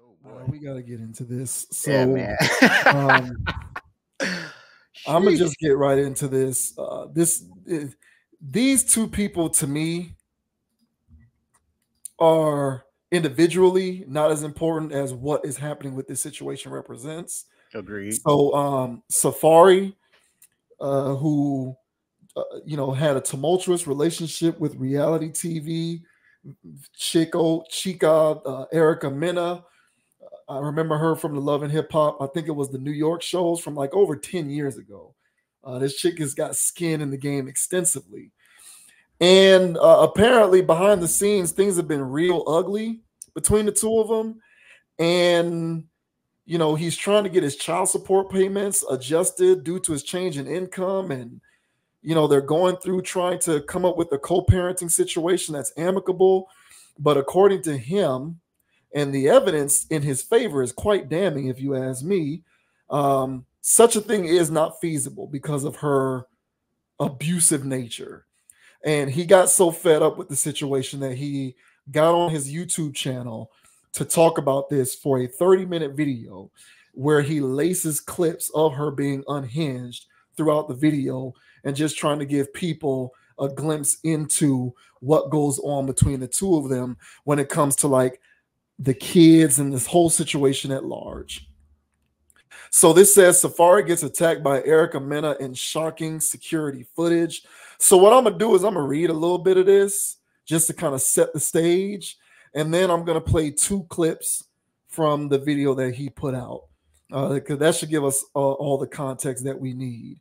Oh All boy. right, we got to get into this. Yeah, So, man. um, I'm gonna Sheesh. just get right into this. These two people to me are individually not as important as what is happening with this situation represents. Agreed. So, Safaree, who had a tumultuous relationship with reality TV Chica, Erica Mena. I remember her from the Love and Hip Hop. I think it was the New York shows from like over 10 years ago. This chick has got skin in the game extensively. And apparently, behind the scenes, things have been real ugly between the two of them. And, he's trying to get his child support payments adjusted due to his change in income. And, they're going through trying to come up with a co parenting situation that's amicable. But according to him, and the evidence in his favor is quite damning, if you ask me. Such a thing is not feasible because of her abusive nature. And he got so fed up with the situation that he got on his YouTube channel to talk about this for a 30-minute video where he laces clips of her being unhinged throughout the video and just trying to give people a glimpse into what goes on between the two of them when it comes to like the kids and this whole situation at large. So this says Safaree gets attacked by Erica Mena in shocking security footage. So what I'm gonna do is I'm gonna read a little bit of this just to kind of set the stage, and then I'm gonna play two clips from the video that he put out because that should give us all the context that we need.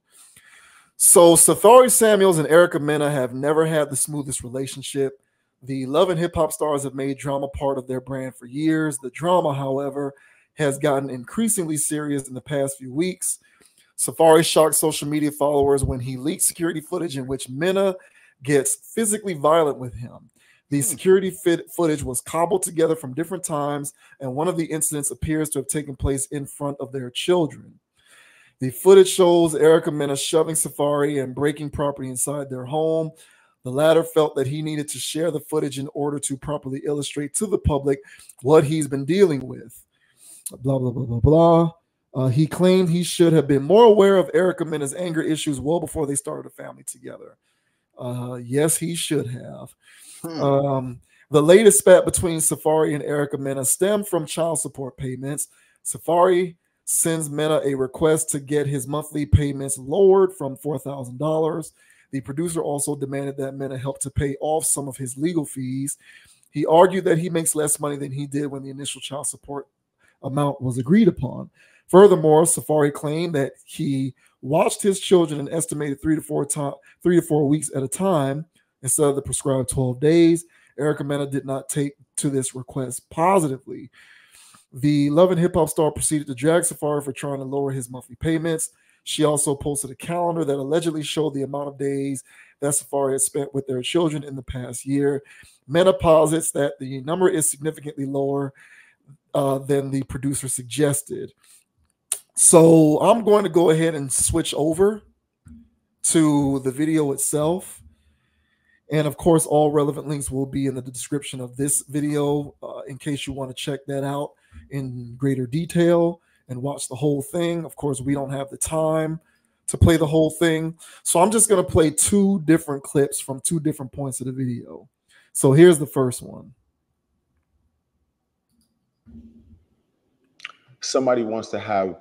So Safaree Samuels and Erica Mena have never had the smoothest relationship. The Love and Hip Hop stars have made drama part of their brand for years. The drama, however, has gotten increasingly serious in the past few weeks. Safaree shocked social media followers when he leaked security footage in which Mena gets physically violent with him. The security footage was cobbled together from different times, and one of the incidents appears to have taken place in front of their children. The footage shows Erica Mena shoving Safaree and breaking property inside their home. The latter felt that he needed to share the footage in order to properly illustrate to the public what he's been dealing with. Blah, blah, blah, blah, blah. He claimed he should have been more aware of Erica Mena's anger issues well before they started a family together. Yes, he should have. The latest spat between Safaree and Erica Mena stemmed from child support payments. Safaree sends Mena a request to get his monthly payments lowered from $4,000. The producer also demanded that Mena help to pay off some of his legal fees. He argued that he makes less money than he did when the initial child support amount was agreed upon. Furthermore, Safaree claimed that he watched his children an estimated 3 to 4 weeks at a time instead of the prescribed 12 days. Erica Mena did not take to this request positively. The Love and Hip Hop star proceeded to drag Safaree for trying to lower his monthly payments. She also posted a calendar that allegedly showed the amount of days that Safaree had spent with their children in the past year. Mena posits that the number is significantly lower than the producer suggested. So I'm going to go ahead and switch over to the video itself. And of course, all relevant links will be in the description of this video in case you want to check that out in greater detail and watch the whole thing. Of course, we don't have the time to play the whole thing. So I'm just going to play two different clips from two different points of the video. So here's the first one. Somebody wants to have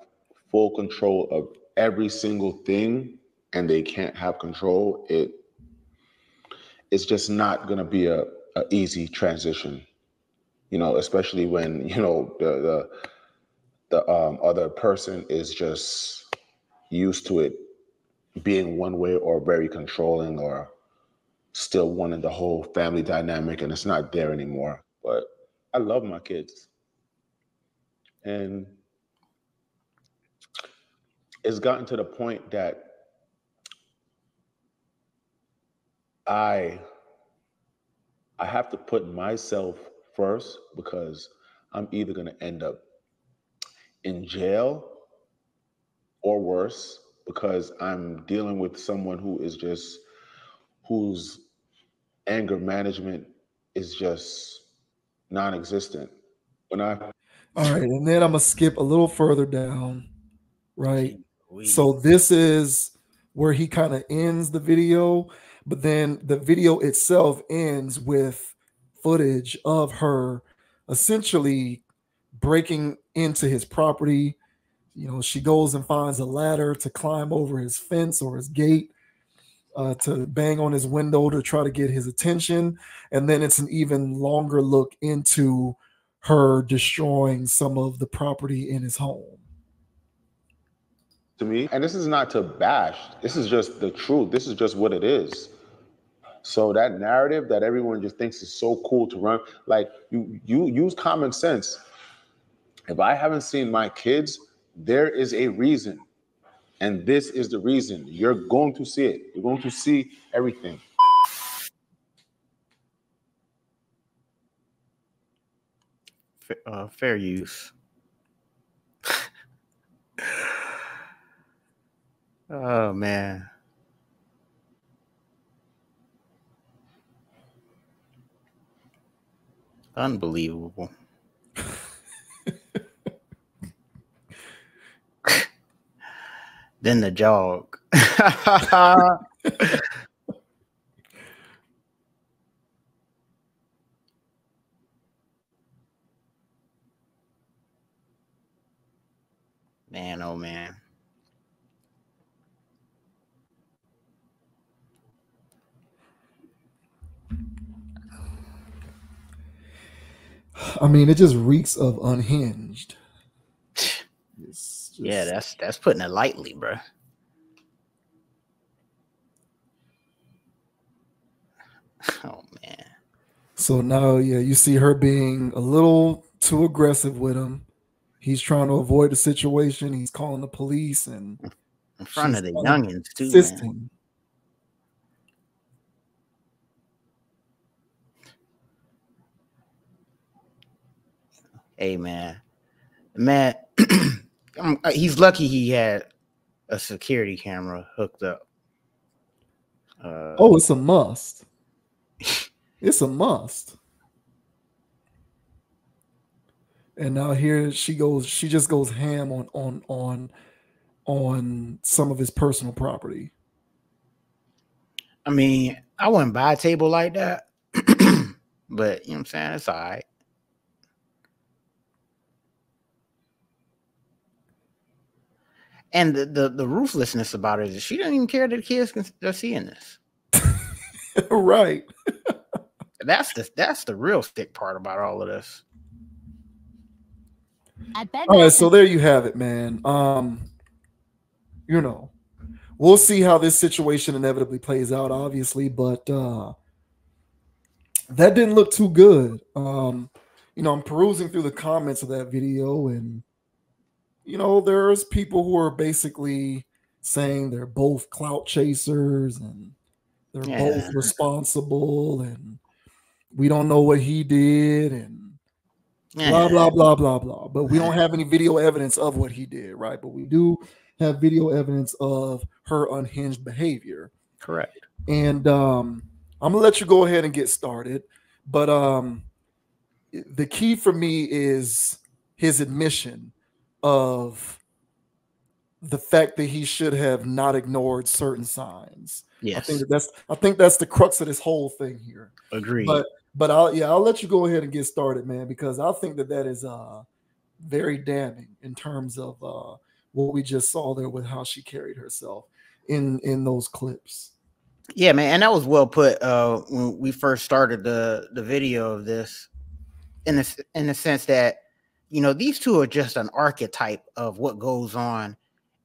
full control of every single thing and they can't have control, it's just not going to be a easy transition, especially when, the other person is just used to it being one way or very controlling or still wanting the whole family dynamic, and it's not there anymore. But I love my kids. And it's gotten to the point that I have to put myself first because I'm either going to end up in jail or worse because I'm dealing with someone whose anger management is just non-existent. All right, and then I'm gonna skip a little further down, right? We So this is where he kind of ends the video, but then the video itself ends with footage of her essentially breaking into his property. You know, she goes and finds a ladder to climb over his fence or his gate, to bang on his window to try to get his attention. And then it's an even longer look into her destroying some of the property in his home. To me, and this is not to bash, this is just the truth. This is just what it is. So that narrative that everyone just thinks is so cool to run, like you use common sense. If I haven't seen my kids, there is a reason. And this is the reason. You're going to see it. You're going to see everything. fair use. Oh man. Unbelievable. Then the jog. Man, oh man. I mean, it just reeks of unhinged. Yeah, that's putting it lightly, bro. Oh man. So now, yeah, you see her being a little too aggressive with him. He's trying to avoid the situation. He's calling the police and In front of the kind of youngins too, man. insisting. Hey man. He's lucky he had a security camera hooked up. Oh, it's a must. It's a must. And now here she goes. She just goes ham on some of his personal property. I mean, I wouldn't buy a table like that, but you know what I'm saying? It's all right. And the ruthlessness about it is she doesn't even care that the kids are seeing this. Right. That's the real stick part about all of this. All right, so there you have it, man. You know, we'll see how this situation inevitably plays out, obviously, but that didn't look too good. You know, I'm perusing through the comments of that video, and you know, there's people who are basically saying they're both clout chasers and they're both responsible, and we don't know what he did, and blah blah blah blah blah. But we don't have any video evidence of what he did, right? But we do have video evidence of her unhinged behavior. Correct. And I'm gonna let you go ahead and get started. But the key for me is his admission of the fact that he should have not ignored certain signs. Yes. I think that's the crux of this whole thing here. Agreed. But I'll let you go ahead and get started, man, because I think that is very damning in terms of what we just saw there with how she carried herself in those clips. Yeah, man, and that was well put when we first started the video of this, in the sense that, you know, these two are just an archetype of what goes on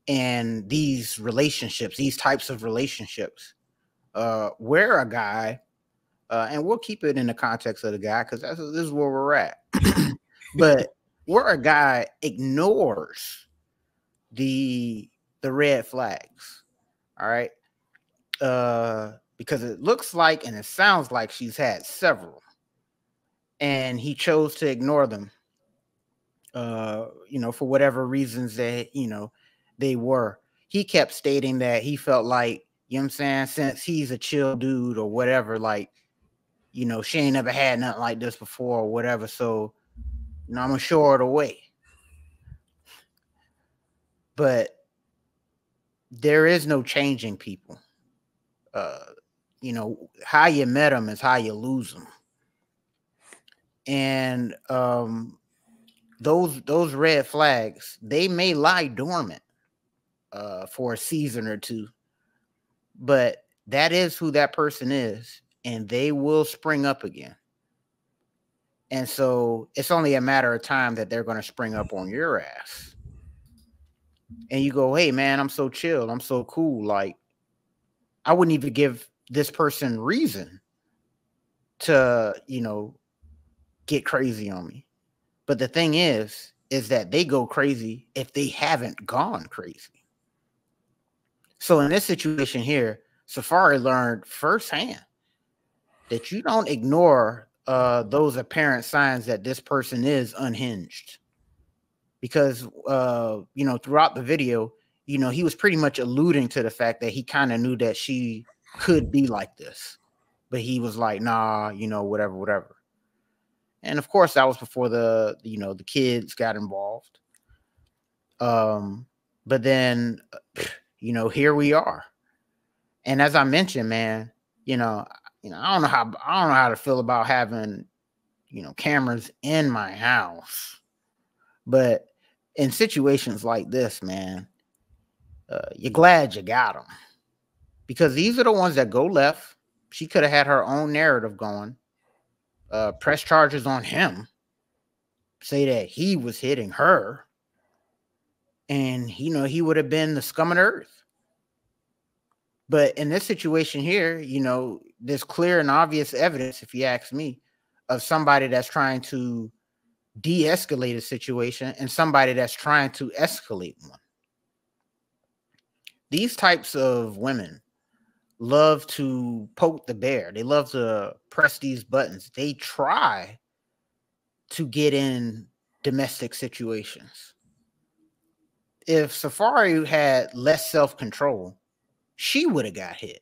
in these relationships, these types of relationships, where a guy, and we'll keep it in the context of the guy because this is where we're at, but where a guy ignores the red flags, all right, because it looks like and it sounds like she's had several, and he chose to ignore them, you know, for whatever reasons that, you know, they were. He kept stating that he felt like, you know what I'm saying, since he's a chill dude or whatever, like, you know, she ain't never had nothing like this before or whatever. So, You know, I'm gonna show her the way. But there is no changing people. You know, how you met them is how you lose them. And those red flags, they may lie dormant for a season or two, but that is who that person is, and they will spring up again. And so it's only a matter of time that they're going to spring up on your ass. And you go, hey, man, I'm so chill. I'm so cool. Like, I wouldn't even give this person reason to, you know, get crazy on me. But the thing is that they go crazy if they haven't gone crazy. So in this situation here, Safaree learned firsthand that you don't ignore those apparent signs that this person is unhinged. Because, you know, throughout the video, you know, he was pretty much alluding to the fact that he kind of knew that she could be like this. But he was like, nah, you know, whatever. And of course, that was before the kids got involved. But then, you know, here we are. And as I mentioned, man, I don't know how to feel about having, you know, cameras in my house. But in situations like this, man, you're glad you got them, because these are the ones that go left. She could have had her own narrative going, press charges on him, say that he was hitting her, and, you know, he would have been the scum of the earth. But in this situation here, you know, there's clear and obvious evidence, if you ask me, of somebody that's trying to de-escalate a situation and somebody that's trying to escalate one. These types of women love to poke the bear. They love to press these buttons. They try to get in domestic situations. If Safaree had less self-control, she would have got hit.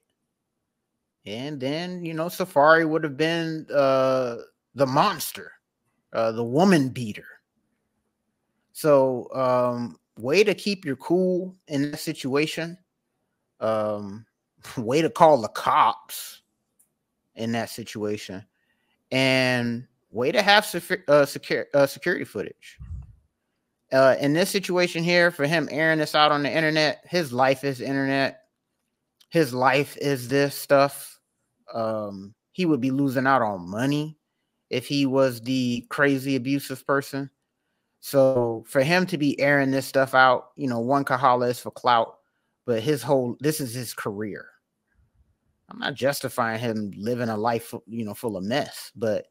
And then, you know, Safaree would have been the monster, the woman beater. So, way to keep your cool in that situation. Way to call the cops in that situation. And way to have security footage. In this situation here, for him airing this out on the internet, his life is internet. His life is this stuff. He would be losing out on money if he was the crazy abusive person. So for him to be airing this stuff out, you know, one could holler is for clout, but this is his career. I'm not justifying him living a life, you know, full of mess, but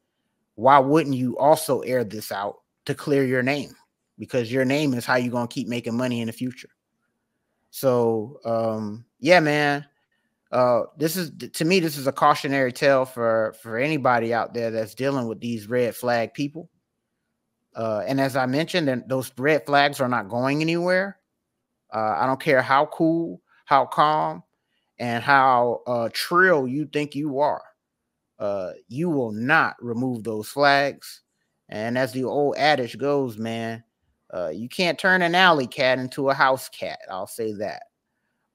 why wouldn't you also air this out to clear your name? Because your name is how you're going to keep making money in the future. So, yeah, man, this is a cautionary tale for anybody out there that's dealing with these red flag people. And as I mentioned, those red flags are not going anywhere. I don't care how cool, how calm, and how trill you think you are. You will not remove those flags. And as the old adage goes, man, you can't turn an alley cat into a house cat. I'll say that.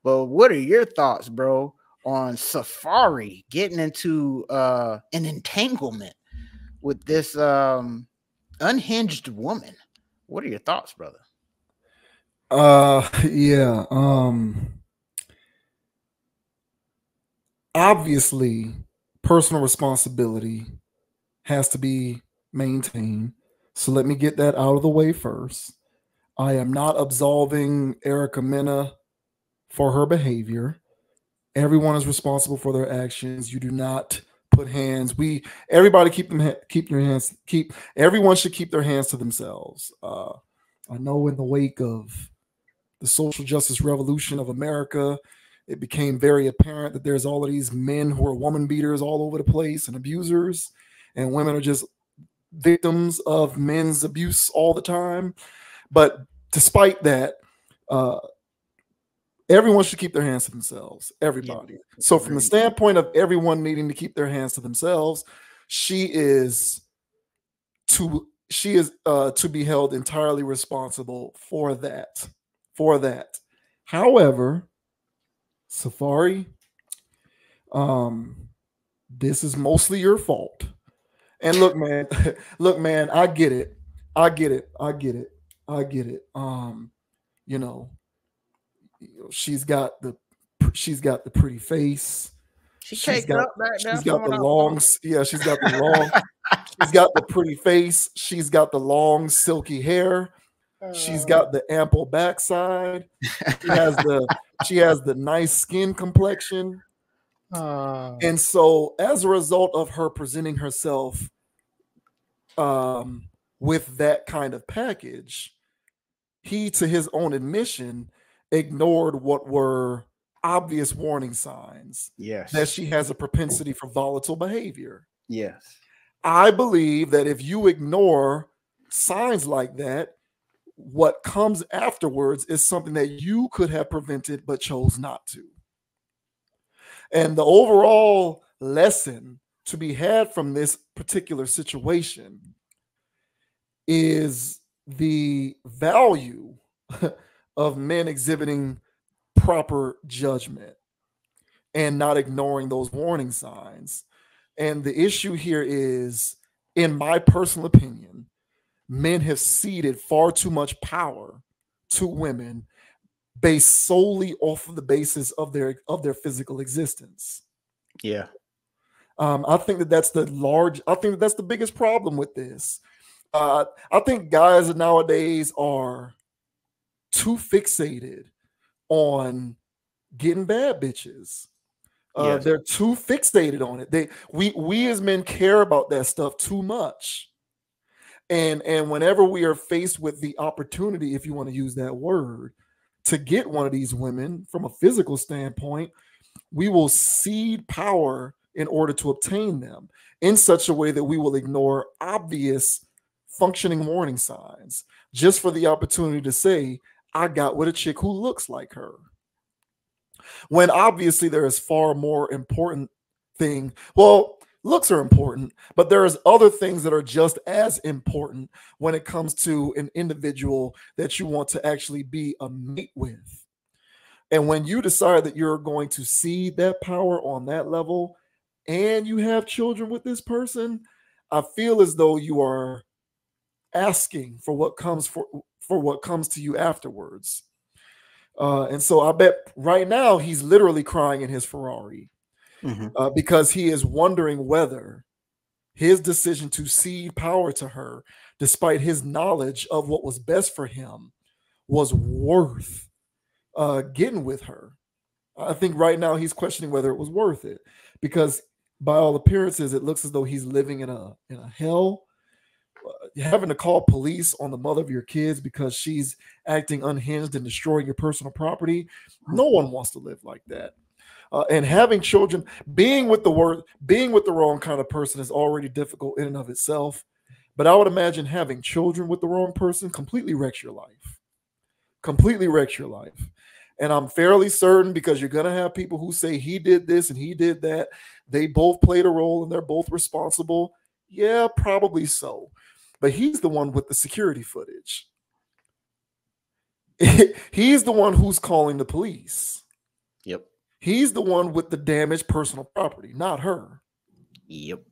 But what are your thoughts, bro, on Safaree getting into an entanglement with this unhinged woman? What are your thoughts, brother? Yeah. Obviously, personal responsibility has to be maintained. So let me get that out of the way first. I am not absolving Erica Mena for her behavior. Everyone is responsible for their actions. You do not put hands. Everybody everyone should keep their hands to themselves. I know in the wake of the social justice revolution of America, it became very apparent that there's all of these men who are woman beaters all over the place and abusers, and women are just victims of men's abuse all the time. But despite that, everyone should keep their hands to themselves. Everybody. Yeah. So from the standpoint of everyone needing to keep their hands to themselves, she she is to be held entirely responsible for that. For that. However, Safaree, this is mostly your fault. And look, man, look, man, I get it. I get it. I get it. I get it. You know, she's got the pretty face. She caked up back there. She's got the long, she's got the long, she's got the pretty face. She's got the long, silky hair. She's got the ample backside. She has the nice skin complexion. And so as a result of her presenting herself with that kind of package, he, to his own admission, ignored what were obvious warning signs. Yes. That she has a propensity for volatile behavior. Yes. I believe that if you ignore signs like that, what comes afterwards is something that you could have prevented but chose not to. And the overall lesson to be had from this particular situation is the value of men exhibiting proper judgment and not ignoring those warning signs. And the issue here is, in my personal opinion, men have ceded far too much power to women based solely off of the basis of their physical existence. Yeah. I think that's the biggest problem with this. I think guys nowadays are too fixated on getting bad bitches. Yes. They're too fixated on it. We as men care about that stuff too much. And whenever we are faced with the opportunity, if you want to use that word, to get one of these women from a physical standpoint, we will cede power in order to obtain them in such a way that we will ignore obvious functioning warning signs just for the opportunity to say, I got with a chick who looks like her. When obviously there is far more important thing. Well, looks are important, but there is other things that are just as important when it comes to an individual that you want to actually be a mate with. And when you decide that you're going to cede that power on that level and you have children with this person, I feel as though you are asking for what comes what comes to you afterwards. And so I bet right now he's literally crying in his Ferrari. Because he is wondering whether his decision to cede power to her, despite his knowledge of what was best for him, was worth getting with her. I think right now he's questioning whether it was worth it, because by all appearances, it looks as though he's living in a hell. Having to call police on the mother of your kids because she's acting unhinged and destroying your personal property. No one wants to live like that. And having children, being with the wrong kind of person is already difficult in and of itself. But I would imagine having children with the wrong person completely wrecks your life. Completely wrecks your life. And I'm fairly certain, because you're going to have people who say he did this and he did that. They both played a role and they're both responsible. Yeah, probably so. But he's the one with the security footage. He's the one who's calling the police. Yep. He's the one with the damaged personal property, not her. Yep.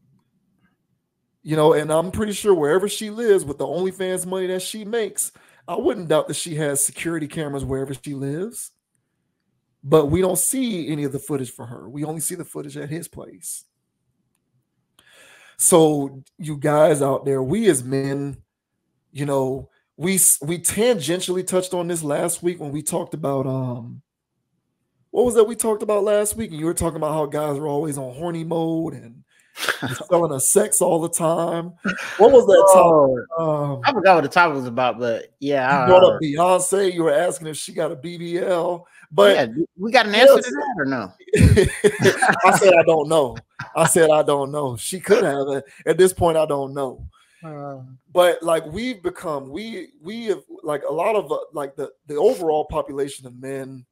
You know, and I'm pretty sure wherever she lives with the OnlyFans money that she makes, I wouldn't doubt that she has security cameras wherever she lives. But we don't see any of the footage for her. We only see the footage at his place. So you guys out there, we as men, you know, we tangentially touched on this last week when we talked about what was that we talked about last week? And you were talking about how guys are always on horny mode and selling us sex all the time. What was that topic? I forgot what the topic was about, but yeah. You brought up Beyonce. You were asking if she got a BBL. But yeah, we got an answer to that or no? I said I don't know. I said I don't know. She could have it. At this point, I don't know. But like we've become, we have like a lot of like the overall population of men,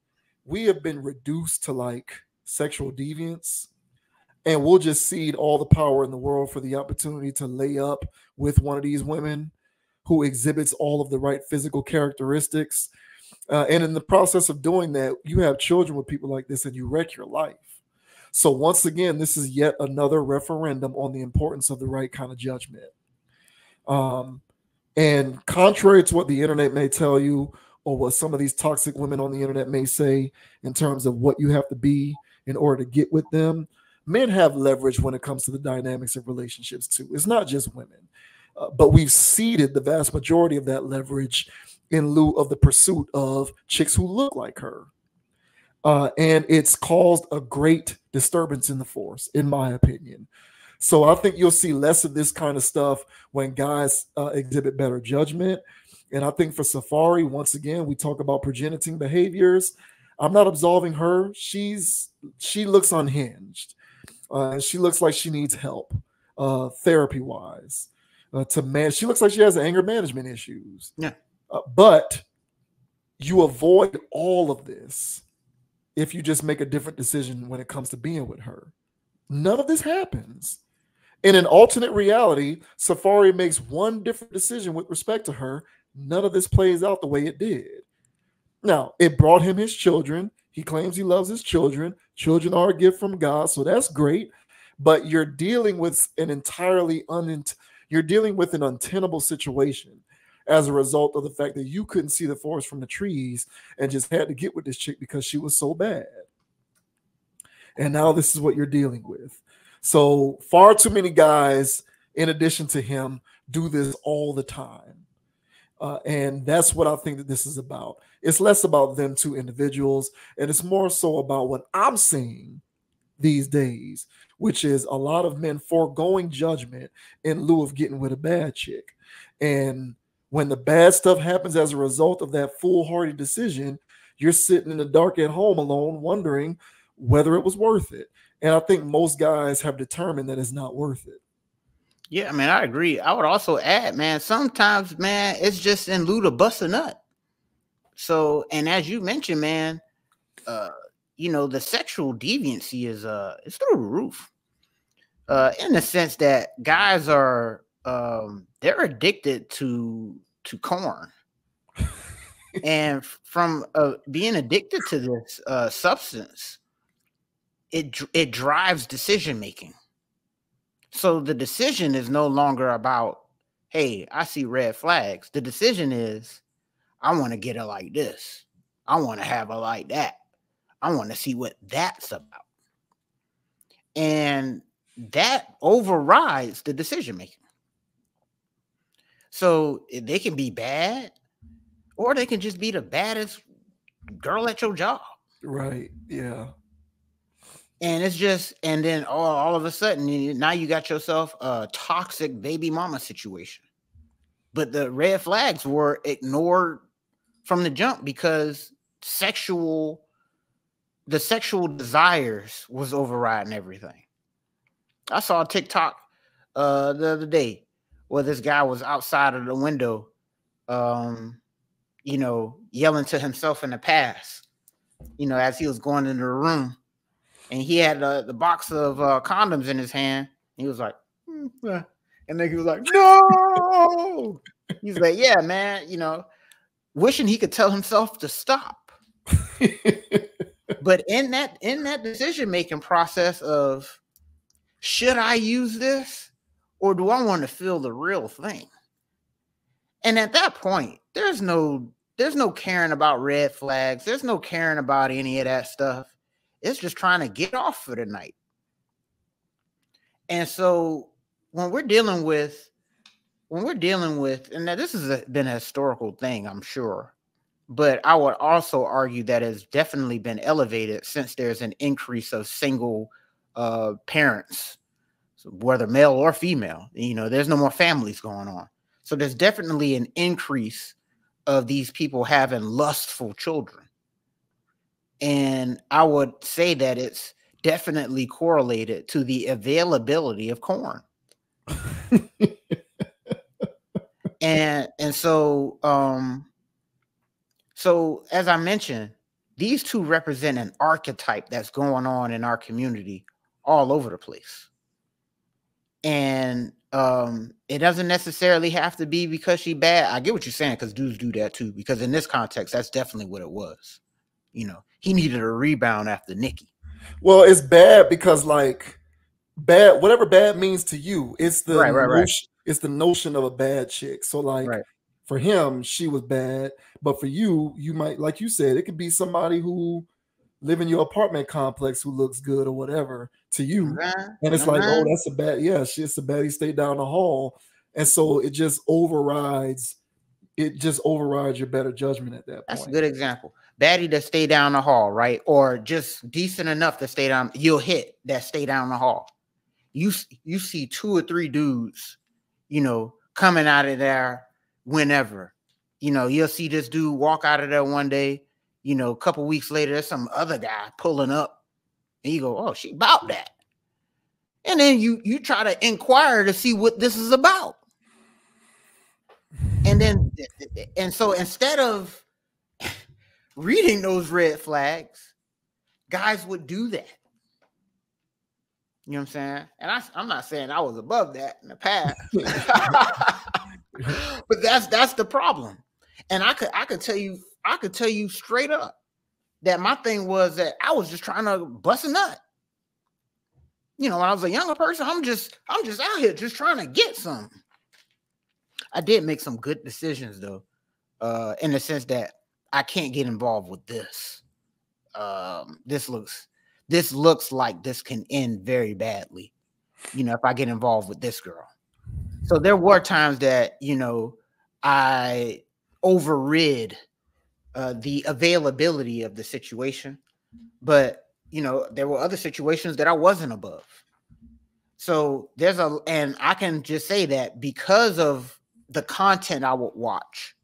we have been reduced to like sexual deviance, and we'll just cede all the power in the world for the opportunity to lay up with one of these women. who exhibits all of the right physical characteristics. And in the process of doing that, you have children with people like this and you wreck your life. So once again, this is yet another referendum on the importance of the right kind of judgment. And contrary to what the internet may tell you, or what some of these toxic women on the internet may say in terms of what you have to be in order to get with them, men have leverage when it comes to the dynamics of relationships too. It's not just women, but we've ceded the vast majority of that leverage in lieu of the pursuit of chicks who look like her. And it's caused a great disturbance in the force, in my opinion. So I think you'll see less of this kind of stuff when guys exhibit better judgment. And I think for Safaree, once again, we talk about progeniting behaviors. I'm not absolving her. She looks unhinged. She looks like she needs help, therapy-wise. She looks like she has anger management issues. Yeah. But you avoid all of this if you just make a different decision when it comes to being with her. None of this happens. In an alternate reality, Safaree makes one different decision with respect to her. None of this plays out the way it did. Now, it brought him his children. He claims he loves his children. Children are a gift from God, so that's great. But you're dealing with an untenable situation as a result of the fact that you couldn't see the forest from the trees and just had to get with this chick because she was so bad. And now this is what you're dealing with. So far too many guys, in addition to him, do this all the time. And that's what I think that this is about. It's less about them two individuals, and it's more so about what I'm seeing these days, which is a lot of men foregoing judgment in lieu of getting with a bad chick. And when the bad stuff happens as a result of that foolhardy decision, you're sitting in the dark at home alone wondering whether it was worth it. And I think most guys have determined that it's not worth it. Yeah, I mean, I agree. I would also add, man, sometimes, man, it's just in lieu to bust a nut. So, and as you mentioned, man, the sexual deviancy is it's through the roof. In the sense that guys are they're addicted to corn. And from being addicted to this substance, it drives decision making. So the decision is no longer about, hey, I see red flags. The decision is, I want to get her like this. I want to have her like that. I want to see what that's about. And that overrides the decision making. So they can be bad, or they can just be the baddest girl at your job. Right. Yeah. And it's just, and then all of a sudden, now you got yourself a toxic baby mama situation. But the red flags were ignored from the jump because the sexual desires was overriding everything. I saw a TikTok the other day where this guy was outside of the window, yelling to himself in the past, as he was going into the room. And he had the box of condoms in his hand. He was like, and then he was like, no. He's like, yeah, man, wishing he could tell himself to stop. But in that decision-making process of, should I use this or do I want to feel the real thing? And at that point, there's no caring about red flags. There's no caring about any of that stuff. It's just trying to get off for the night. And so when we're dealing with, and now this has been a historical thing, I'm sure, but I would also argue that it's definitely been elevated since there's an increase of single parents, so whether male or female. There's no more families going on. So there's definitely an increase of these people having lustful children. And I would say that it's definitely correlated to the availability of corn. and so as I mentioned, these two represent an archetype that's going on in our community all over the place. And It doesn't necessarily have to be because she bad. I get what you're saying, because dudes do that too. Because in this context, that's definitely what it was. You know, he needed a rebound after Nikki. Well, it's bad because like bad, whatever bad means to you, it's the notion, it's the notion of a bad chick. So like for him, she was bad, but for you, you might, like you said, it could be somebody who live in your apartment complex who looks good or whatever to you. And it's like, oh, that's a bad, yeah, it's a baddie, stay down the hall. And so it just overrides your better judgment at that point. That's a good example. Baddie to stay down the hall, right? Or just decent enough to stay down. You'll hit that stay down the hall. You see 2 or 3 dudes, you know, coming out of there whenever. You know, you'll see this dude walk out of there one day, you know, a couple weeks later, there's some other guy pulling up, and you go, oh, she about that. And then you try to inquire to see what this is about. And so instead of reading those red flags, guys would do that. You know what I'm saying? And I'm not saying I was above that in the past, but that's the problem. And I could tell you straight up that my thing was that I was just trying to bust a nut. You know, when I was a younger person, I'm just out here just trying to get something. I did make some good decisions though, in the sense that I can't get involved with this. This looks like this can end very badly, you know, if I get involved with this girl. So there were times that, you know, I overrid the availability of the situation, but you know, there were other situations that I wasn't above. So and I can just say that because of the content I would watch,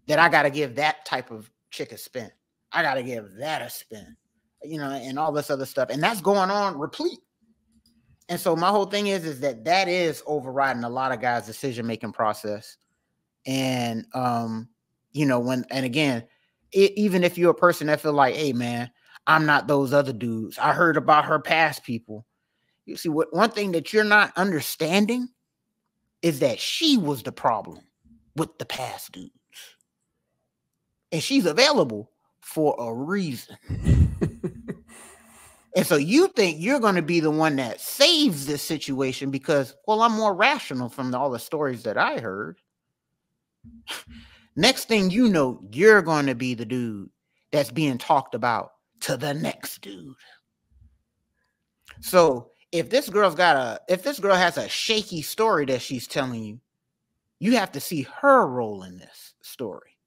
that I got to give that type of chick a spin. I got to give that a spin, you know, and all this other stuff. And that's going on replete. And so my whole thing is that is overriding a lot of guys' decision-making process. And, you know, even if you're a person that feel like, hey man, I'm not those other dudes. I heard about her past people. You see, one thing that you're not understanding is that she was the problem with the past dudes. And she's available for a reason. And so you think you're going to be the one that saves this situation because, well, I'm more rational from all the stories that I heard. Next thing you know, you're going to be the dude that's being talked about to the next dude. So if this girl has a shaky story that she's telling you, you have to see her role in this story.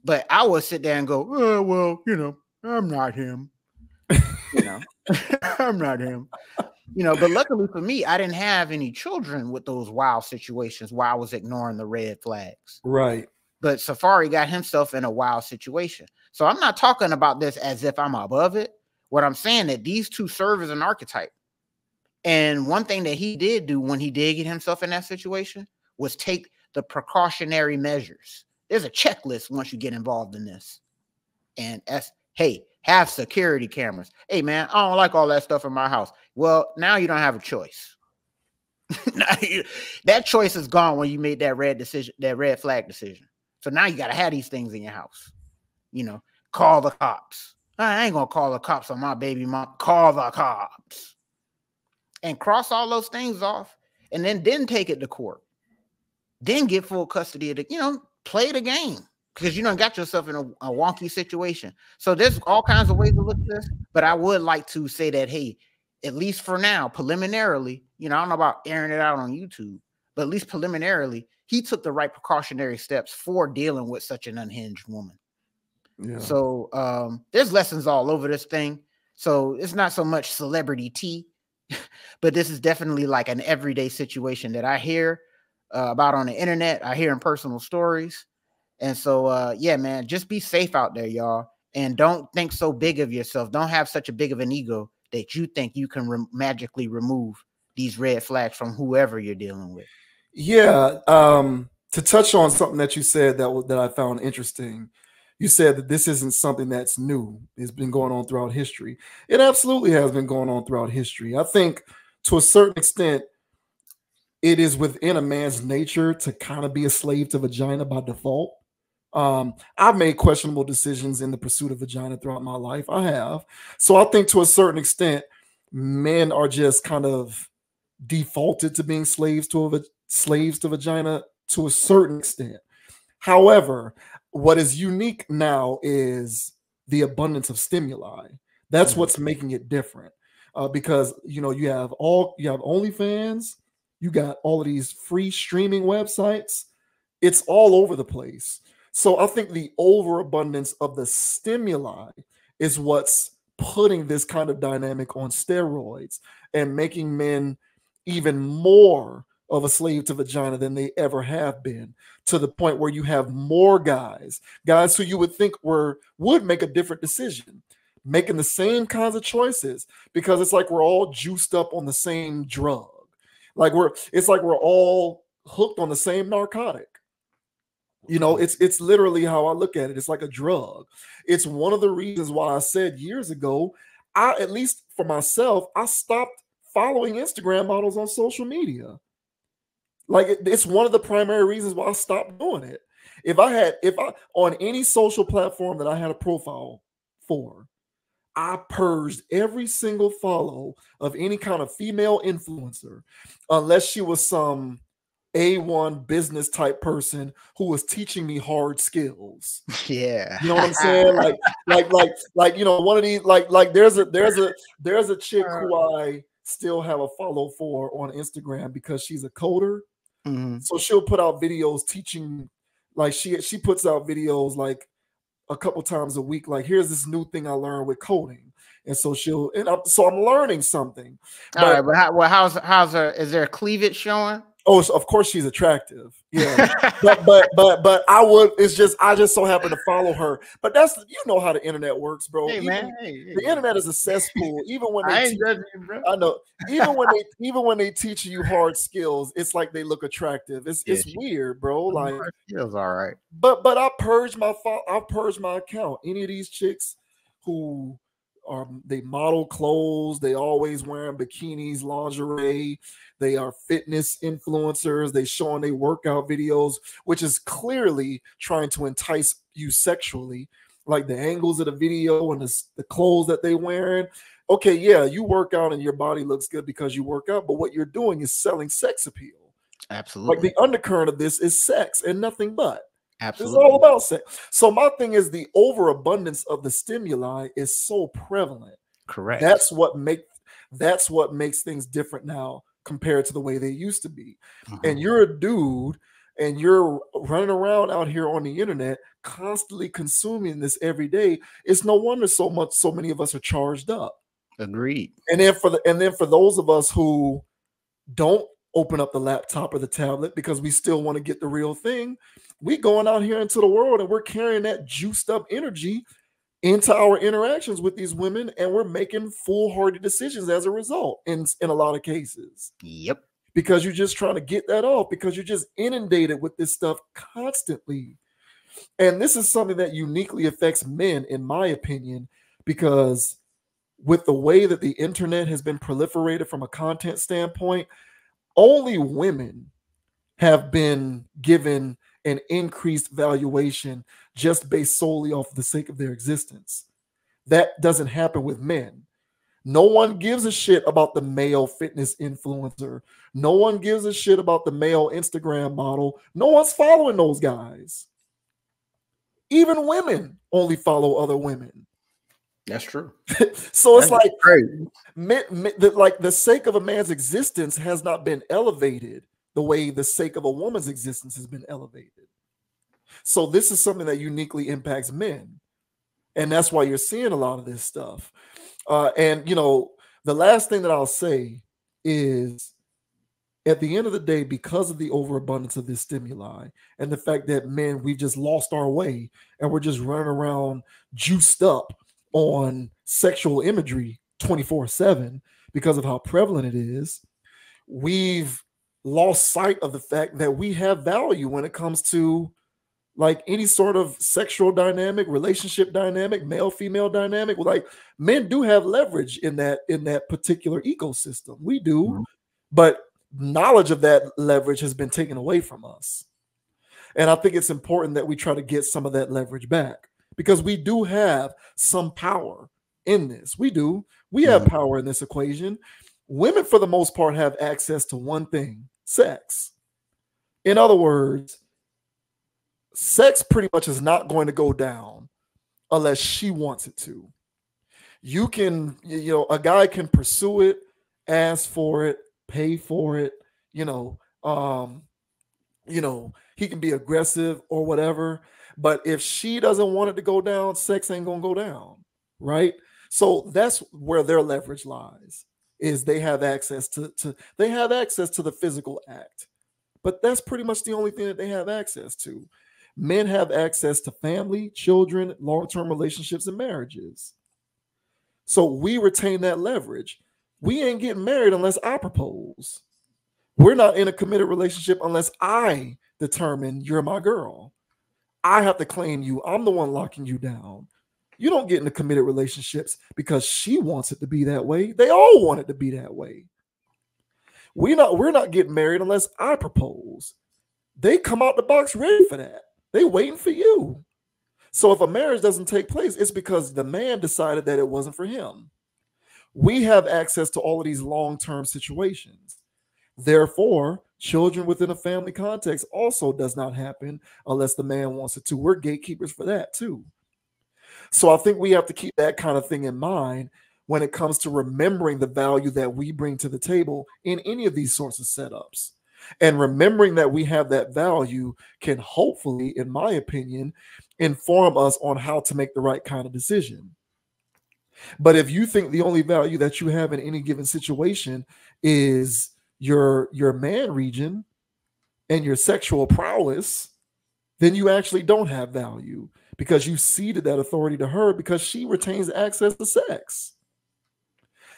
But I would sit there and go, oh, well, you know, I'm not him. You know, I'm not him. You know, but luckily for me, I didn't have any children with those wild situations where I was ignoring the red flags. Right. But Safaree got himself in a wild situation. So I'm not talking about this as if I'm above it. What I'm saying that these two serve as an archetype. And one thing that he did do when he did get himself in that situation was take the precautionary measures. There's a checklist once you get involved in this. And hey, have security cameras. Hey, man, I don't like all that stuff in my house. Well, now you don't have a choice. That choice is gone when you made that red flag decision. So now you got to have these things in your house. You know, call the cops. I ain't going to call the cops on my baby mom. Call the cops. And cross all those things off. And then take it to court. Then get full custody of the, you know, play the game. Because you done got yourself in a wonky situation. So there's all kinds of ways to look at this. But I would like to say that, hey, at least for now, preliminarily, you know, I don't know about airing it out on YouTube, but at least preliminarily, he took the right precautionary steps for dealing with such an unhinged woman. Yeah. So there's lessons all over this thing. So it's not so much celebrity tea, but this is definitely like an everyday situation that I hear about on the internet. I hear in personal stories. And so, yeah, man, just be safe out there, y'all. And don't think so big of yourself. Don't have such a big of an ego that you think you can magically remove these red flags from whoever you're dealing with. Yeah. To touch on something that you said that I found interesting, you said that this isn't something that's new. It's been going on throughout history. It absolutely has been going on throughout history. I think to a certain extent, it is within a man's nature to kind of be a slave to vagina by default. I've made questionable decisions in the pursuit of vagina throughout my life. I have. So I think to a certain extent, men are just kind of defaulted to being slaves to vagina to a certain extent. However, what is unique now is the abundance of stimuli. That's what's making it different. Because you have OnlyFans, you got all of these free streaming websites. It's all over the place. So I think the overabundance of the stimuli is what's putting this kind of dynamic on steroids and making men even more of a slave to vagina than they ever have been, to the point where you have more guys who you would think would make a different decision, making the same kinds of choices, because it's like we're all juiced up on the same drug. It's like we're all hooked on the same narcotic. It's literally how I look at it. It's like a drug. It's one of the reasons why I said years ago, at least for myself, I stopped following Instagram models on social media. It's one of the primary reasons why I stopped doing it. If I on any social platform that I had a profile for, I purged every single follow of any kind of female influencer, unless she was some A1 business type person who was teaching me hard skills. Yeah. You know what I'm saying? One of these, there's a chick who I still have a follow for on Instagram because she's a coder. Mm-hmm. So she'll put out videos teaching, she puts out videos like a couple times a week. Like, here's this new thing I learned with coding. And so I'm learning something. All right, but how's her? Is there a cleavage showing? Oh, so of course she's attractive. Yeah. but I just so happen to follow her. But that's, how the internet works, bro. Hey, man. The internet is a cesspool. Even when I ain't judging you, bro. I know. Even when they teach you hard skills, it's like they look attractive. It's weird, bro. Like, skills, all right. But I purged my account. Any of these chicks who they model clothes, they always wearing bikinis, lingerie. They are fitness influencers. They showing their workout videos, which is clearly trying to entice you sexually. Like the angles of the video and the clothes that they wearing. Okay, yeah, you work out and your body looks good because you work out, but what you're doing is selling sex appeal. Absolutely. Like the undercurrent of this is sex and nothing but. Absolutely. It's all about sex. So my thing is the overabundance of the stimuli is so prevalent. Correct. That's what makes things different now compared to the way they used to be. And you're a dude and you're running around out here on the internet constantly consuming this every day. It's no wonder so many of us are charged up. Agreed. And then for those of us who don't open up the laptop or the tablet because we still want to get the real thing, we going out here into the world and we're carrying that juiced up energy into our interactions with these women, and we're making foolhardy decisions as a result in a lot of cases. Yep. Because you're just trying to get that off, because you're just inundated with this stuff constantly. And this is something that uniquely affects men, in my opinion, because with the way that the internet has been proliferated from a content standpoint, only women have been given an increased valuation just based solely off the sake of their existence. That doesn't happen with men. No one gives a shit about the male fitness influencer. No one gives a shit about the male Instagram model. No one's following those guys. Even women only follow other women. That's true. So it's like the sake of a man's existence has not been elevated the way the sake of a woman's existence has been elevated. So this is something that uniquely impacts men. And that's why you're seeing a lot of this stuff. And the last thing that I'll say is, at the end of the day, because of the overabundance of this stimuli and the fact that men, we've just lost our way and we're just running around juiced up on sexual imagery 24/7 because of how prevalent it is, we've lost sight of the fact that we have value when it comes to like any sort of sexual dynamic, relationship dynamic, male-female dynamic. Like, men do have leverage in that particular ecosystem. We do, but knowledge of that leverage has been taken away from us. And I think it's important that we try to get some of that leverage back, because we do have some power in this. We do. We have power in this equation. Women, for the most part, have access to one thing: sex. In other words, sex pretty much is not going to go down unless she wants it to. You can, a guy can pursue it, ask for it, pay for it, he can be aggressive or whatever. But if she doesn't want it to go down, sex ain't gonna go down, right? So that's where their leverage lies, is they have access to the physical act. But that's pretty much the only thing that they have access to. Men have access to family, children, long-term relationships, and marriages. So we retain that leverage. We ain't getting married unless I propose. We're not in a committed relationship unless I determine you're my girl. I have to claim you. I'm the one locking you down. You don't get into committed relationships because she wants it to be that way. They all want it to be that way. We're not getting married unless I propose. They come out the box ready for that. They waiting for you. So if a marriage doesn't take place, it's because the man decided that it wasn't for him. We have access to all of these long-term situations. Therefore, children within a family context also does not happen unless the man wants it to. We're gatekeepers for that too. So I think we have to keep that kind of thing in mind when it comes to remembering the value that we bring to the table in any of these sorts of setups. And remembering that we have that value can hopefully, in my opinion, inform us on how to make the right kind of decision. But if you think the only value that you have in any given situation is your man region and your sexual prowess, then you actually don't have value, because you ceded that authority to her because she retains access to sex.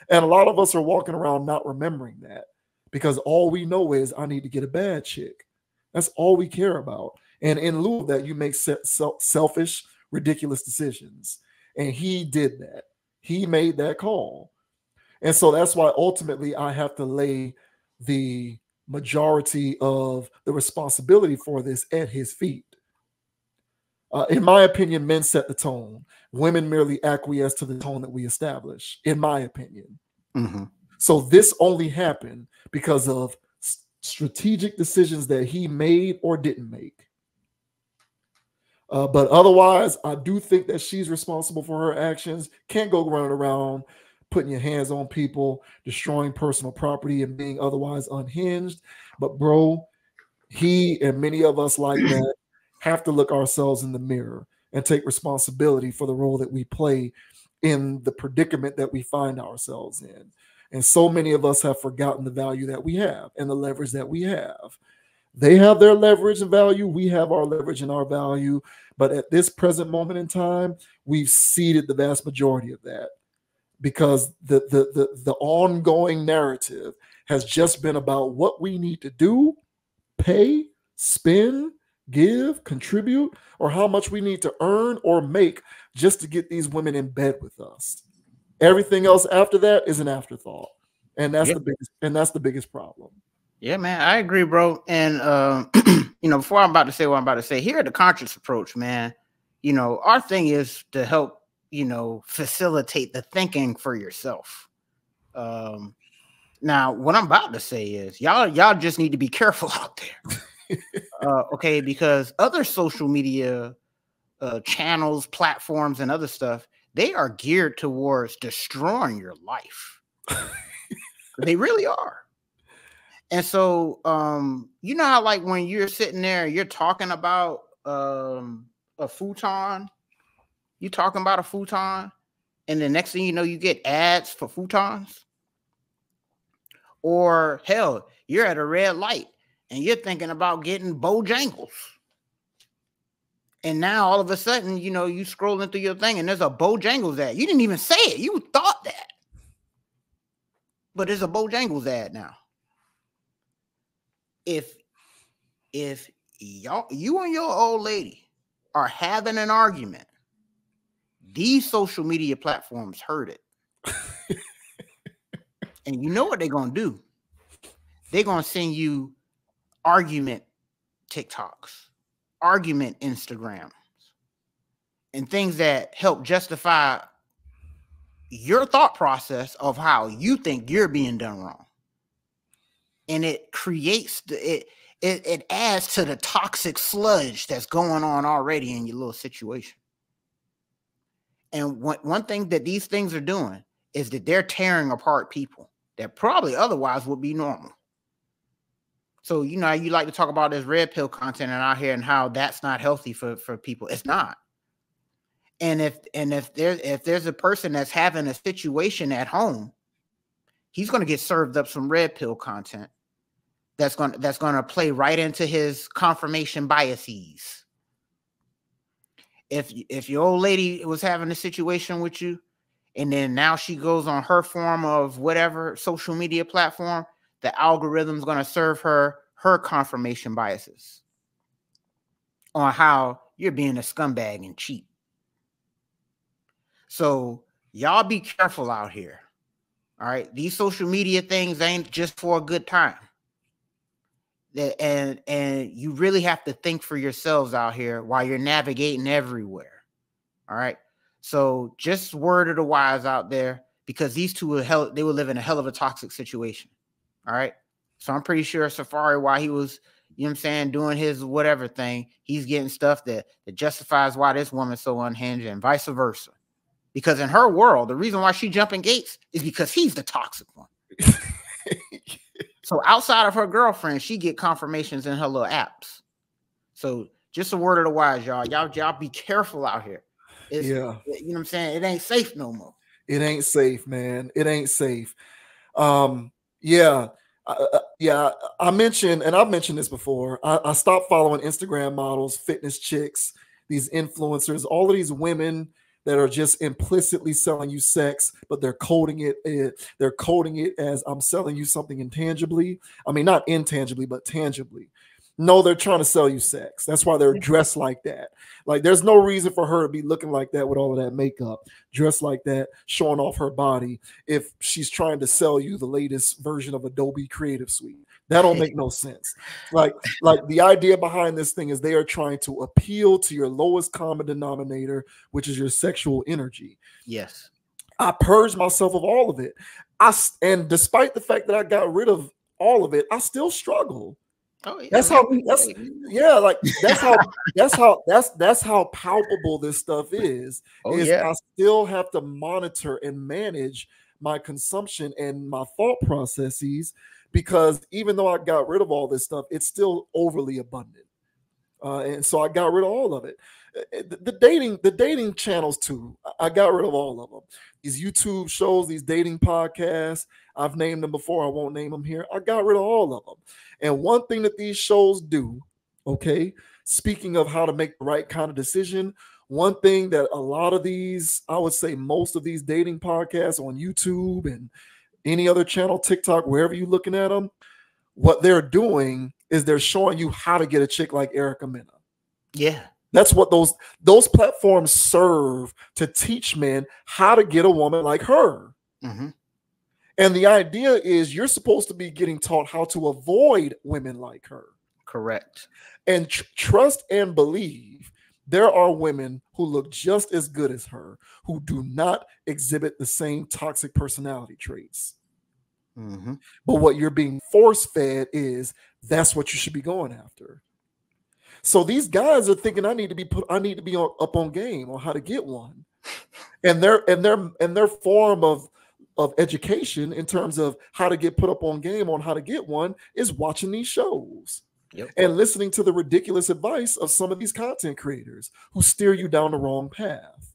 And a lot of us are walking around not remembering that, because all we know is I need to get a bad chick. That's all we care about. And in lieu of that, you make selfish, ridiculous decisions. And he did that. He made that call. And so that's why ultimately I have to lay the majority of the responsibility for this at his feet. In my opinion, men set the tone. Women merely acquiesce to the tone that we establish, in my opinion. Mm-hmm. So this only happened because of strategic decisions that he made or didn't make. But otherwise, I do think that she's responsible for her actions. Can't go running around putting your hands on people, destroying personal property, and being otherwise unhinged. But bro, he and many of us like that have to look ourselves in the mirror and take responsibility for the role that we play in the predicament that we find ourselves in. And so many of us have forgotten the value that we have and the leverage that we have. They have their leverage and value. We have our leverage and our value. But at this present moment in time, we've ceded the vast majority of that, because the ongoing narrative has just been about what we need to do, pay, spend, give, contribute, or how much we need to earn or make just to get these women in bed with us. Everything else after that is an afterthought. And that's the biggest problem. Yeah, man, I agree, bro. And before I'm about to say what I'm about to say, here at the Conscious Approach, man, our thing is to help, facilitate the thinking for yourself. Now, what I'm about to say is y'all just need to be careful out there. Okay, because other social media channels, platforms, and other stuff, they are geared towards destroying your life. They really are. And so, how like when you're sitting there, you're talking about a futon, and the next thing you know, you get ads for futons. Or hell, you're at a red light and you're thinking about getting Bojangles. And now all of a sudden, you scrolling through your thing and there's a Bojangles ad. You didn't even say it. You thought that. But there's a Bojangles ad now. If you and your old lady are having an argument, these social media platforms heard it. And you know what they're going to do? they're going to send you argument TikToks, argument Instagrams, and things that help justify your thought process of how you think you're being done wrong. And it creates it adds to the toxic sludge that's going on already in your little situation. And one thing that these things are doing is that they're tearing apart people that probably otherwise would be normal. So, you know, you like to talk about this red pill content and out here and how that's not healthy for people. It's not. And if there's a person that's having a situation at home, he's going to get served up some red pill content that's going to play right into his confirmation biases. If your old lady was having a situation with you, and then now she goes on her form of whatever social media platform, the algorithm's going to serve her confirmation biases on how you're being a scumbag and cheap. So y'all be careful out here. All right. These social media things ain't just for a good time. And you really have to think for yourselves out here while you're navigating everywhere. All right. So just word of the wise out there, because these two they will live in a hell of a toxic situation. All right. So I'm pretty sure Safaree, while he was, you know what I'm saying, doing his whatever thing, he's getting stuff that justifies why this woman's so unhinged and vice versa. Because in her world, the reason why she jumping gates is because he's the toxic one. So outside of her girlfriend, she get confirmations in her little apps. So just a word of the wise, y'all. Y'all be careful out here. You know what I'm saying? It ain't safe no more. It ain't safe, man. It ain't safe. I mentioned, and I've mentioned this before, I stopped following Instagram models, fitness chicks, these influencers, all of these women that are just implicitly selling you sex, but they're coding it as I'm selling you something intangibly. I mean, not intangibly, but tangibly. No, they're trying to sell you sex. That's why they're dressed like that. Like, there's no reason for her to be looking like that with all of that makeup, dressed like that, showing off her body, if she's trying to sell you the latest version of Adobe Creative Suite. That don't make no sense. Like the idea behind this thing is they are trying to appeal to your lowest common denominator, which is your sexual energy. Yes. I purged myself of all of it. And despite the fact that I got rid of all of it, I still struggle. Oh, yeah. That's how palpable this stuff is. I still have to monitor and manage my consumption and my thought processes, because even though I got rid of all this stuff, it's still overly abundant. And so I got rid of all of it. The dating channels too, I got rid of all of them. These YouTube shows, these dating podcasts, I've named them before, I won't name them here. I got rid of all of them. And one thing that these shows do, okay, speaking of how to make the right kind of decision, one thing that a lot of these, I would say most of these dating podcasts on YouTube and any other channel, TikTok, wherever you're looking at them, what they're doing is they're showing you how to get a chick like Erica Mena. Yeah. That's what those platforms serve, to teach men how to get a woman like her. Mm-hmm. And the idea is you're supposed to be getting taught how to avoid women like her. Correct. And trust and believe there are women who look just as good as her, who do not exhibit the same toxic personality traits. Mm-hmm. But what you're being force-fed is that's what you should be going after. So these guys are thinking I need to be up on game on how to get one. And their form of education in terms of how to get put up on game on how to get one is watching these shows. Yep. And listening to the ridiculous advice of some of these content creators who steer you down the wrong path.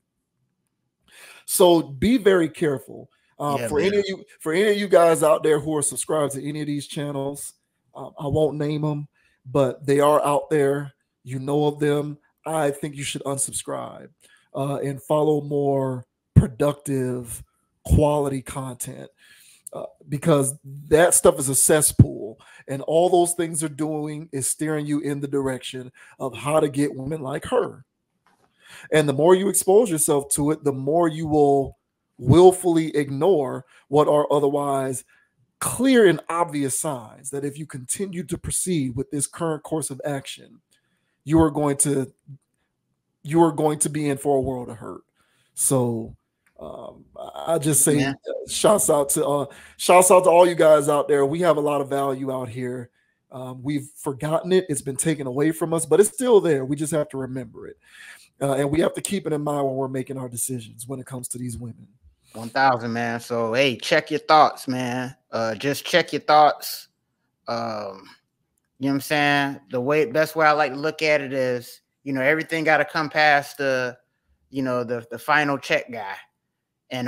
So be very careful. For any of you guys out there who are subscribed to any of these channels, I won't name them, but they are out there. You know of them. I think you should unsubscribe and follow more productive, quality content. Because that stuff is a cesspool, and all those things are doing is steering you in the direction of how to get women like her. And the more you expose yourself to it, the more you will willfully ignore what are otherwise clear and obvious signs that if you continue to proceed with this current course of action, you are going to be in for a world of hurt. So I just say shouts out to all you guys out there. We have a lot of value out here. We've forgotten it. It's been taken away from us, but it's still there. We just have to remember it. And we have to keep it in mind when we're making our decisions when it comes to these women. 1,000, man. So, hey, check your thoughts, man. Just check your thoughts. You know what I'm saying? The best way I like to look at it is, you know, everything got to come past the final check guy. And,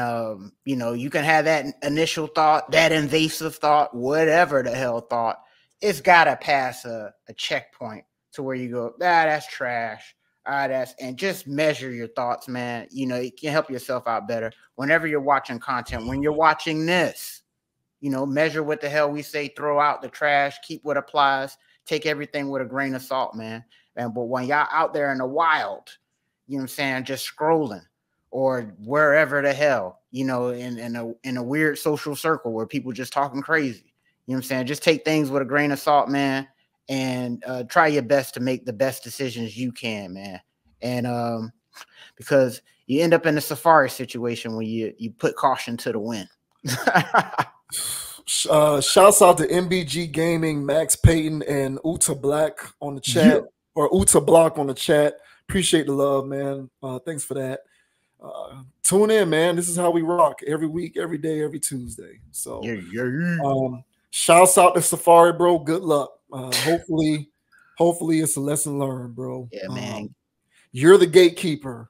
you know, you can have that initial thought, that invasive thought, whatever the hell thought. It's got to pass a checkpoint to where you go, that's trash. And just measure your thoughts, man. You know, you can help yourself out better whenever you're watching content. When you're watching this, you know, measure what the hell we say, throw out the trash, keep what applies, take everything with a grain of salt, man. But when y'all out there in the wild, you know what I'm saying, just scrolling or wherever the hell, you know, in a weird social circle where people just talking crazy, you know what I'm saying, just take things with a grain of salt, man. And try your best to make the best decisions you can, man. And because you end up in a Safaree situation where you put caution to the wind. Shouts out to MBG Gaming, Max Payton, and Uta Black on the chat, or Uta Block on the chat. Appreciate the love, man. Thanks for that. Tune in, man. This is how we rock every week, every day, every Tuesday. So shouts out to Safaree, bro. Good luck. Hopefully it's a lesson learned, bro. Yeah, man. You're the gatekeeper.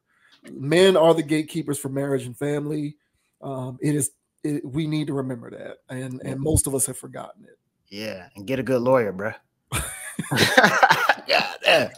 Men are the gatekeepers for marriage and family. We need to remember that, and most of us have forgotten it. Yeah, and get a good lawyer, bro. Yeah.